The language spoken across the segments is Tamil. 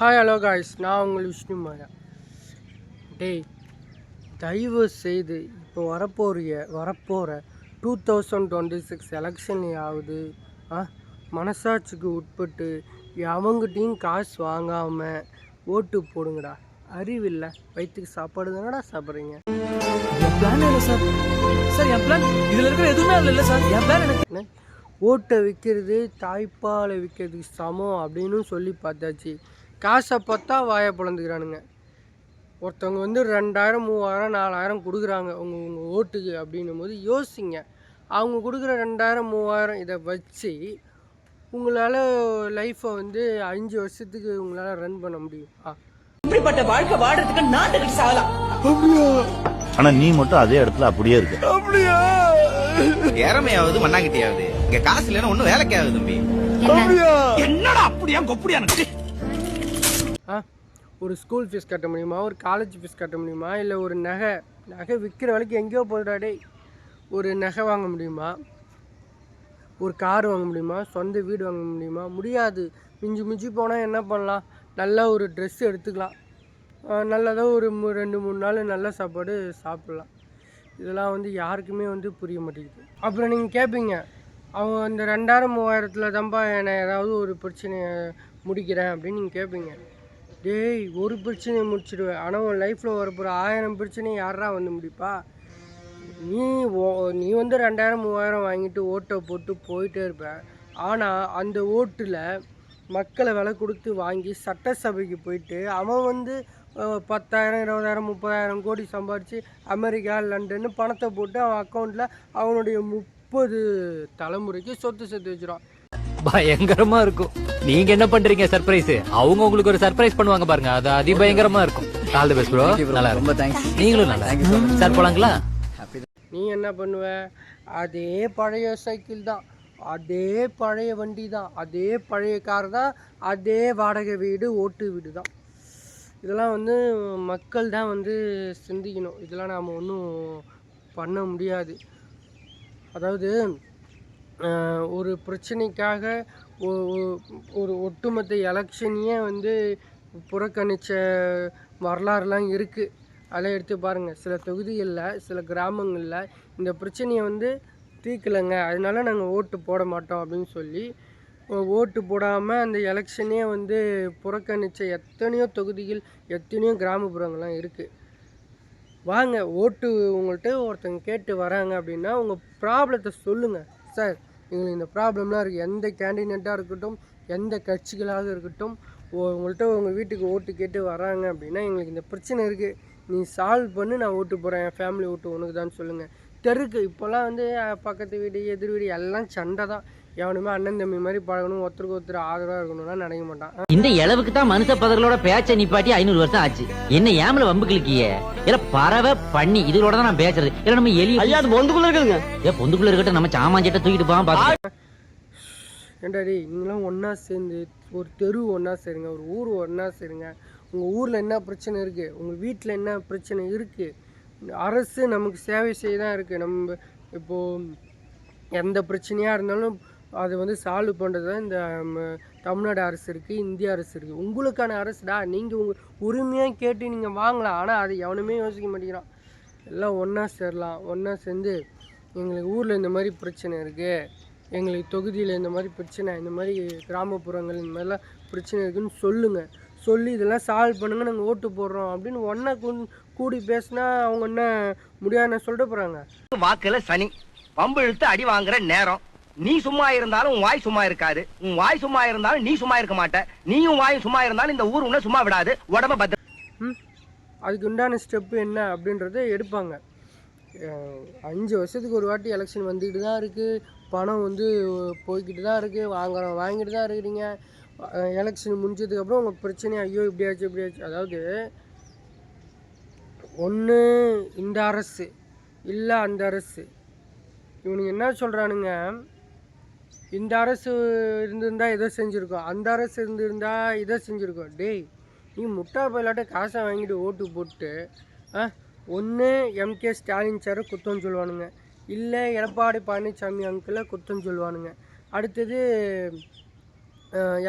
ஹாய் ஹலோ காய்ஸ், நான் உங்கள் விஷ்ணு மாயா. டேய், தயவு செய்து இப்போ வரப்போகிற 2026 எலெக்ஷன் ஆகுது. மனசாட்சிக்கு உட்பட்டு அவங்ககிட்டையும் காசு வாங்காமல் ஓட்டு போடுங்கடா. அறிவில்லை, வயிற்றுக்கு சாப்பாடு தானடா சாப்பிட்றீங்க. என் பிளான் இல்லை சார். சார் என் பிளான் இதில் இருக்கிற எதுவுமே இல்லை சார். என் பிளான் எனக்கு ஓட்டை விற்கிறது தாய்ப்பாலை விற்கிறதுக்கு சமம் அப்படின்னு சொல்லி பார்த்தாச்சு. காசை பார்த்தா வாயை பிளந்துக்கிறானுங்க. ஒருத்தவங்க 2000 3000 4000 கொடுக்குறாங்க உங்கள் ஓட்டுக்கு அப்படின்னும் போது யோசிங்க. அவங்க கொடுக்குற 2000 3000 இதை வச்சு உங்களால் லைஃப்பை 5 வருஷத்துக்கு உங்களால் ரன் பண்ண முடியும். இப்படிப்பட்ட வாழ்க்கை வாடுறதுக்கு நாட்டுக்கு சாகலாம். ஆனா நீ மட்டும் அதே இடத்துல அப்படியே இருக்கு. அப்படியா? ஏறமையாவது மண்ணாங்கிட்டியாவது இங்க காசு இல்லைன்னா ஒன்னும் வேலைக்கு ஆகுது தம்பி. என்னடா அப்படியா கொப்படியா? ஒரு ஸ்கூல் ஃபீஸ் கட்ட முடியுமா? ஒரு காலேஜ் ஃபீஸ் கட்ட முடியுமா? இல்லை ஒரு நகை விற்கிற வேலைக்கு எங்கேயோ போடுறாடே. ஒரு நகை வாங்க முடியுமா? ஒரு கார் வாங்க முடியுமா? சொந்த வீடு வாங்க முடியுமா? முடியாது. மிஞ்சி போனால் என்ன பண்ணலாம்? நல்லா ஒரு ட்ரெஸ் எடுத்துக்கலாம். நல்லதாக ஒரு 2-3 நாள் நல்ல சாப்பாடு சாப்பிட்லாம். இதெல்லாம் யாருக்குமே புரிய மாட்டேங்குது. அப்புறம் நீங்கள் கேட்பீங்க, அவங்க இந்த 2000 3000 தான்ப்பா நான் ஏதாவது ஒரு பிரச்சனையை முடிக்கிறேன் அப்படின்னு நீங்கள் கேட்பீங்க. டேய், ஒரு பிரச்சனையை முடிச்சிடுவேன். ஆனால் உன் லைஃப்பில் வரப்போகிற 1000 பிரச்சனையை யாரா முடிப்பா? நீ 2000 3000 வாங்கிட்டு ஓட்டை போட்டு போயிட்டே இருப்ப. ஆனால் அந்த ஓட்டில் மக்களை விலை கொடுத்து வாங்கி சட்டசபைக்கு போயிட்டு அவன் 10,000 20,000 30,000 கோடி சம்பாரித்து அமெரிக்கா லண்டன்னு பணத்தை போட்டு அவன் அக்கௌண்ட்டில் அவனுடைய 30 தலைமுறைக்கு சொத்து சேர்த்து வச்சிடும். பயங்கரமா இருக்கும். நீங்க என்ன பண்றீங்க? சர்ப்ரைஸ். அவங்க உங்களுக்கு ஒரு சர்ப்ரைஸ் பண்ணுவாங்க பாருங்க, அது அதிபயங்கரமா இருக்கும். All the best bro. நல்லா ரொம்ப தேங்க்ஸ். நீங்களும் நல்லா சார் போலாங்களா? நீ என்ன பண்ணுவ? அதே பழைய சைக்கிள் தான், அதே பழைய வண்டி தான், அதே பழைய கார் தான், அதே வாடகை வீடு ஓட்டு வீடு தான். இதெல்லாம் மக்கள் தான் சிந்திக்கணும். இதெல்லாம் நாம் ஒன்றும் பண்ண முடியாது. அதாவது ஒரு பிரச்சனைக்காக ஒரு ஒட்டுமொத்த எலெக்ஷனையே புறக்கணித்த வரலாறுலாம் இருக்குது. அதெல்லாம் எடுத்து பாருங்கள். சில தொகுதிகளில் சில கிராமங்களில் இந்த பிரச்சனையை தீர்க்கலைங்க, அதனால நாங்கள் ஓட்டு போட மாட்டோம் அப்படின்னு சொல்லி ஓட்டு போடாமல் அந்த எலெக்ஷனே புறக்கணித்த எத்தனையோ தொகுதிகள் எத்தனையோ கிராமப்புறங்கள்லாம் இருக்குது. வாங்க, ஓட்டு உங்கள்கிட்ட ஒருத்தங்க கேட்டு வராங்க அப்படின்னா உங்கள் ப்ராப்ளத்தை சொல்லுங்கள். சார், எங்களுக்கு இந்த ப்ராப்ளம்லாம் இருக்குது. எந்த கேண்டிடேட்டாக இருக்கட்டும், எந்த கட்சிகளாக இருக்கட்டும், உங்கள்கிட்ட உங்கள் வீட்டுக்கு ஓட்டு கேட்டு வராங்க அப்படின்னா எங்களுக்கு இந்த பிரச்சனை இருக்குது, நீ சால்வ் பண்ணு, நான் ஓட்டு போகிறேன், என் ஃபேமிலி ஓட்டு உனக்கு தான் சொல்லுங்கள். தெருக்கு இப்போல்லாம் பக்கத்து வீடு எதிர் வீடு எல்லாம் சண்டை தான். எவனுமே அண்ணன் தம்பி மாதிரி பழகணும், ஒருத்தருக்கு ஒருத்தர் ஆதரவாக இருக்கணும்னா நினைக்க மாட்டான். இந்த இளவுக்கு தான் மனுஷ பதர்களோட பேச்சை நிப்பாட்டி 500 வருஷம் ஆச்சு. என்ன ஏமல வம்புகளுக்கிய இல்ல பறவை பண்ணி இதோட தான் நான் பேசுறது. இல்ல நம்ம எலி ஐயா அது பொந்துக்குள்ள இருக்குதுங்க. பொந்துக்குள்ள இருக்கட்டும், நம்ம சாமான்ஜெட்ட தூக்கிட்டு போவோம். ஏண்டாடி, நீங்களாம் ஒன்றா சேர்ந்து ஒரு தெரு ஒன்றா சேருங்க, ஒரு ஊர் ஒன்றா சேருங்க. உங்கள் ஊரில் என்ன பிரச்சனை இருக்குது, உங்கள் வீட்டில் என்ன பிரச்சனை இருக்குது, அரசு நமக்கு சேவை செய்ய தான் இருக்குது. நம்ம இப்போது எந்த பிரச்சனையாக இருந்தாலும் அதை சால்வ் பண்ணுறது தான் இந்த தமிழ்நாடு அரசு இருக்குது, இந்திய அரசு இருக்குது. உங்களுக்கான அரசுடா. நீங்கள் உங்கள் உரிமையாக கேட்டு நீங்கள் வாங்கலாம். ஆனால் அதை எவனுமே யோசிக்க மாட்டேங்கிறான். எல்லாம் ஒன்றா சேரலாம். ஒன்றா சேர்ந்து எங்களுக்கு ஊரில் இந்த மாதிரி பிரச்சனை இருக்குது, எங்களுக்கு தொகுதியில் இந்த மாதிரி பிரச்சனை, இந்த மாதிரி கிராமப்புறங்கள் இந்த மாதிரிலாம் பிரச்சனை இருக்குதுன்னு சொல்லுங்கள். சொல்லி இதெல்லாம் சால்வ் பண்ணுங்க, நாங்கள் ஓட்டு போடுறோம் அப்படின்னு ஒன்றா கூடி பேசினா அவங்க என்ன முடியாதுன்னு சொல்லிட்டு போகிறாங்க. வாக்குல சனி பம்பு இழுத்து அடி வாங்குற நேரம். நீ சும்மா இருந்தாலும் உன் வாய் சும்மா இருக்காது, உன் வாய் சும்மா இருந்தாலும் நீ சும்மா இருக்க மாட்ட, நீயும் வாயும் சும்மா இருந்தாலும் இந்த ஊர் உன்னை சும்மா விடாது. உடம்ப பத்திரம். அதுக்கு உண்டான ஸ்டெப்பு என்ன அப்படின்றத எடுப்பாங்க. 5 வருஷத்துக்கு ஒரு வாட்டி எலெக்ஷன் வந்துக்கிட்டு தான் இருக்குது. பணம் போய்கிட்டு தான் இருக்குது. வாங்கிட்டு தான் இருக்கிறீங்க. எலெக்ஷன் முடிஞ்சதுக்கப்புறம் உங்கள் பிரச்சனை ஐயோ இப்படியாச்சு. அதாவது ஒன்று இந்த அரசு இல்லை அந்த அரசு. இவனுங்க என்ன சொல்கிறானுங்க, இந்த அரசு இருந்திருந்தால் இதை செஞ்சுருக்கோம், அந்த அரசு இருந்திருந்தால் இதை செஞ்சுருக்கோம். டேய், நீ முட்டா பயிலாட்ட காசை வாங்கிட்டு ஓட்டு போட்டு ஒன்று எம்கே ஸ்டாலின் சாரை குத்தம் சொல்லுவானுங்க, இல்லை எடப்பாடி பழனிசாமி அங்கிளை குத்தம் சொல்லுவானுங்க. அடுத்தது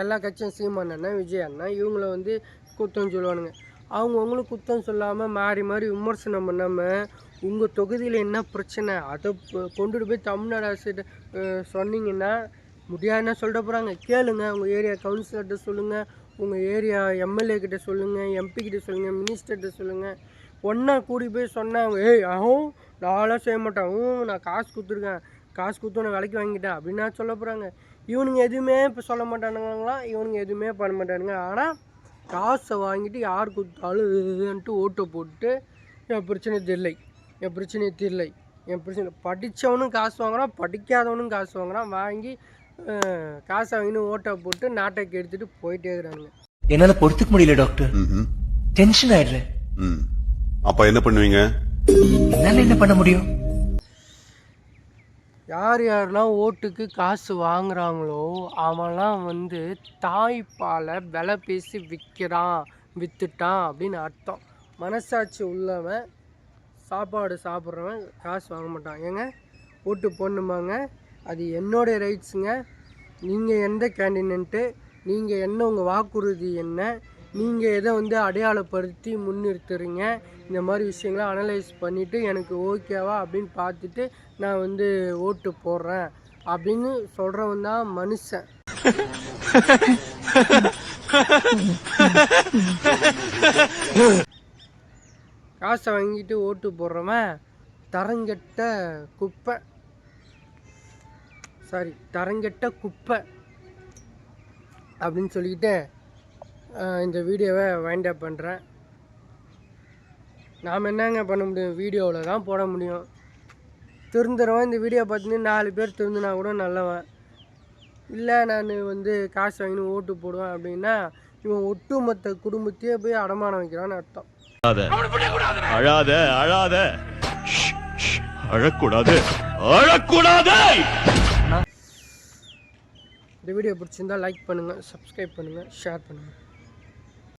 எல்லா கட்சியும் சீமான் அண்ணன் விஜய் அண்ணன் இவங்கள வந்து குத்தம் சொல்லுவானுங்க. அவங்கவுங்களும் குத்தம் சொல்லாமல் மாறி மாறி விமர்சனம் பண்ணாமல் உங்கள் தொகுதியில் என்ன பிரச்சனை அதை கொண்டுட்டு போய் தமிழ்நாடு அரசு சொன்னீங்கன்னா முடியாதுன்னா சொல்லிட்டு போகிறாங்க. கேளுங்க, உங்கள் ஏரியா கவுன்சிலர்கிட்ட சொல்லுங்கள், உங்கள் ஏரியா எம்எல்ஏ கிட்ட சொல்லுங்கள், எம்பி கிட்ட சொல்லுங்கள், மினிஸ்டர்கிட்ட சொல்லுங்கள். ஒன்றா கூடி போய் சொன்னாங்க, ஏய் ஆகும் நான்லாம் செய்ய மாட்டேன், நான் காசு கொடுத்துருக்கேன், காசு கொடுத்து நான் விலைக்கு வாங்கிட்டேன் அப்படின்னா சொல்ல போகிறாங்க. இவனுங்க எதுவுமே இப்போ சொல்ல மாட்டானுங்களாம், இவனுங்க எதுவுமே பண்ண மாட்டானுங்க. ஆனால் காசை வாங்கிட்டு யார் கொடுத்தாலும் ஓட்டை போட்டு என் பிரச்சனை தெரியலை, என் பிரச்சனையை தெரியலை, என் பிரச்சனை. படித்தவனும் காசு வாங்குறான், படிக்காதவனும் காசு வாங்குறான். வாங்கி காசை வாங்கின்னு ஓட்டை போட்டு நாட்டை கெடுத்துட்டு போயிட்டே இருக்கிறானுங்க. என்னால பொறுத்துக்க முடியல டாக்டர், டென்ஷன் ஆயிடுறேன். அப்ப என்ன பண்ணுவீங்க? என்னால என்ன பண்ண முடியும்? யார் யாரெல்லாம் ஓட்டுக்கு காசு வாங்குறாங்களோ அவன்லாம் வந்து தாய்ப்பாலை விலை பேசி விற்றுட்டான் அப்படின்னு அர்த்தம். மனசாட்சி உள்ளவன் சாப்பாடு சாப்பிட்றவன் காசு வாங்க மாட்டான். ஏங்க ஓட்டு போடணுமாங்க, அது என்னோடைய ரைட்ஸுங்க. நீங்கள் எந்த கேண்டிடேட்டு, நீங்கள் என்ன, உங்கள் வாக்குறுதி என்ன, நீங்கள் எதை வந்து அடையாளப்படுத்தி முன்னிறுத்துறீங்க, இந்த மாதிரி விஷயங்களை அனலைஸ் பண்ணிவிட்டு எனக்கு ஓகேவா அப்படின்னு பார்த்துட்டு நான் வந்து ஓட்டு போடுறேன் அப்படின்னு சொல்கிறவன் தான் மனுஷன். காசை வாங்கிட்டு ஓட்டு போடுறவன் தரங்கெட்ட குப்பை அப்படின்னு சொல்லிக்கிட்டு இந்த வீடியோவை வைண்ட் அப் பண்ணுறேன். நாம் என்னங்க பண்ண முடியும், வீடியோவில் தான் போட முடியும். திருந்துறவன் இந்த வீடியோ பார்த்துன்னு 4 பேர் திருந்தினா கூட நல்லவன். இல்லை நான் வந்து காசு வாங்கினு ஓட்டு போடுவேன் அப்படின்னா இவன் ஒட்டுமொத்த குடும்பத்தையே போய் அடமானம் வைக்கிறான்னு அர்த்தம். அழாத அழாத அழக்கூடாது அழக்கூடாது. இந்த வீடியோ பிடிச்சிருந்தா லைக் பண்ணுங்கள், சப்ஸ்கிரைப் பண்ணுங்கள், ஷேர் பண்ணுங்கள்.